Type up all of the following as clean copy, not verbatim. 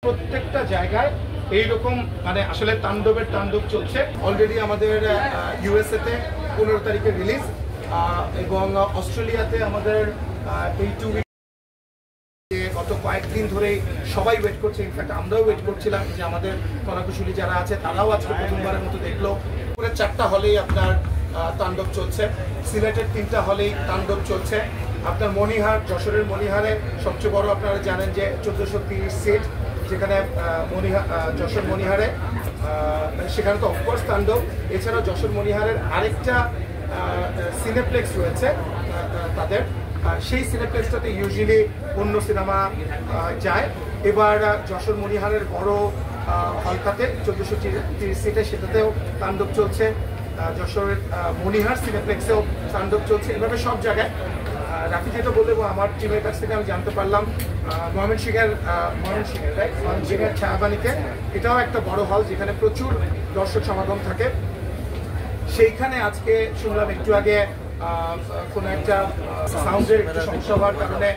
প্রত্যেকটা জায়গায় এইরকম মানে আসলে তাণ্ডবের তাণ্ডব চলছে। অলরেডি আমাদের ইউএসএ তে 15 তারিখে রিলিজ এবং অস্ট্রেলিয়াতে আমাদের এই 2 উইক গত কয়েকদিন ধরে সবাই ওয়েট করছে। ইনফ্যাক্ট আমরাও ওয়েট করছিলাম যে আমাদের কলাকুশলী যারা আছে তারাও আজকে প্রথমবারের মতো দেখলো। পুরো 4টা হলেই আপনার তাণ্ডব চলছে। সিলেটের 3টা হলেই তাণ্ডব চলছে। আপনার মণিহার, যশোরের মণিহারে সবচেয়ে বড় আপনারা জানেন যে 1430 সিট, যেখানে যশোর মণিহারে সেখানে তো অফকোর্স তাণ্ডব। এছাড়াও যশোর মণিহারের আরেকটা সিনেপ্লেক্স রয়েছে তাদের, সেই সিনেপ্লেক্সটাতে ইউজুয়ালি অন্য সিনেমা যায়। এবার যশোর মণিহারের বড় হলটাতে 1430 সিটে সেটাতেও তাণ্ডব চলছে। যশোরের মণিহার সিনেপ্লেক্সেও তাণ্ডব চলছে। এভাবে সব জায়গায় রাফি যেটা বললে আমার টিমের কাছ থেকে আমি জানতে পারলাম ময়মনসিংহের ছায়াবাণীতে এটাও একটা বড় হল যেখানে প্রচুর দর্শক সমাগম থাকে। সেইখানে আজকে শুনলাম একটু আগে কোনো একটা সাউন্ডের একটু সমস্যা হওয়ার কারণে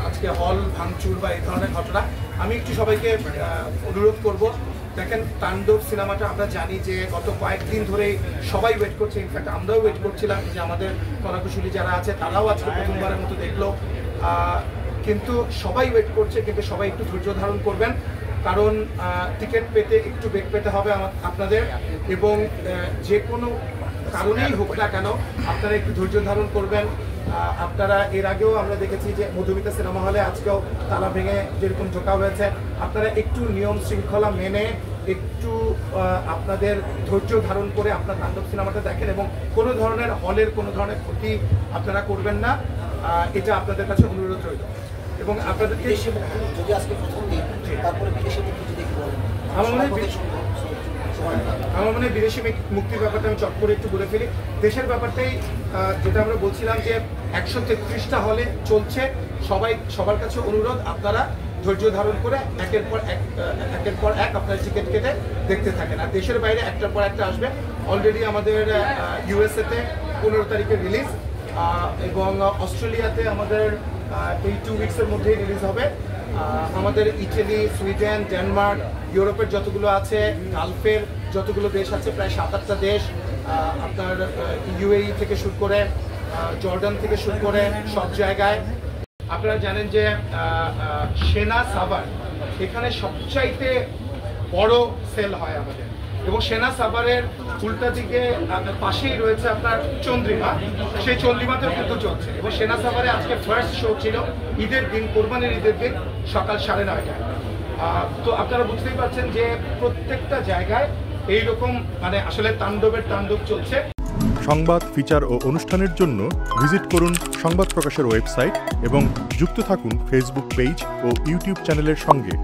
আজকে হল ভাঙচুর বা এই ধরনের ঘটনা। আমি একটু সবাইকে অনুরোধ করব, দেখেন তাণ্ডব সিনেমাটা আমরা জানি যে গত কয়েকদিন ধরে সবাই ওয়েট করছে। ইনফ্যাক্ট আমরাও ওয়েট করছিলাম যে আমাদের কলাকুশলী যারা আছে তারাও আজকে প্রথমবারের মতো দেখলো। কিন্তু সবাই ওয়েট করছে, কিন্তু সবাই একটু ধৈর্য ধারণ করবেন, কারণ টিকিট পেতে একটু বেগ পেতে হবে আপনাদের। এবং যে কোনো কারণেই হোক না কেন আপনারা একটু ধৈর্য ধারণ করবেন। আপনারা এর আগেও আমরা দেখেছি যে মধুমিতা সিনেমা হলে আজকেও তালা ভেঙে যেরকম ঢোকা হয়েছে। আপনারা একটু নিয়ম শৃঙ্খলা মেনে একটু আপনাদের ধৈর্য ধারণ করে আপনার তাণ্ডব সিনেমাটা দেখেন এবং কোনো ধরনের হলের কোনো ধরনের ক্ষতি আপনারা করবেন না, এটা আপনাদের কাছে অনুরোধ রইল। এবং আপনাদেরকে যদি আজকে প্রথম দিন তারপরে বিদেশি মুক্তি যদি বলেন, আমার মনে হয় বিদেশি মুক্তির ব্যাপারটা আমি চট করে একটু বলে ফেলি। দেশের ব্যাপারটাই যেটা আমরা বলছিলাম যে 133টা হলে চলছে। সবার কাছে অনুরোধ, আপনারা ধৈর্য ধারণ করে একের পর এক আপনার টিকিট কেটে দেখতে থাকেন। আর দেশের বাইরে একটার পর একটা আসবে। অলরেডি আমাদের ইউএসএ তে 15 তারিখে রিলিজ এবং অস্ট্রেলিয়াতে আমাদের এই 2 উইকসের মধ্যেই রিলিজ হবে। আমাদের ইটালি, সুইডেন, ডেনমার্ক, ইউরোপের যতগুলো আছে, গালফের যতগুলো দেশ আছে, প্রায় 7-8টা দেশ, আপনার ইউএই থেকে শুরু করে জর্ডান থেকে শুরু করে সব জায়গায়। আপনারা জানেন যে সেনা সাভার এখানে সবচাইতে বড় সেল হয় আমাদের, এবং সেনা সাভারের উল্টা দিকে পাশেই রয়েছে আপনার চন্দ্রিমা, সেই চন্দ্রিমাতেও কিন্তু চলছে। এবং সেনা সাভারে আজকে ফার্স্ট শো ছিল ঈদের দিন, কোরবানির ঈদের দিন সকাল 9:30টায়। তো আপনারা বুঝতেই পারছেন যে প্রত্যেকটা জায়গায় এইরকম মানে আসলে তাণ্ডবের তাণ্ডব চলছে। সংবাদ, ফিচার ও অনুষ্ঠানের জন্য ভিজিট করুন সংবাদ প্রকাশের ওয়েবসাইট এবং যুক্ত থাকুন ফেসবুক পেজ ও ইউটিউব চ্যানেলের সঙ্গে।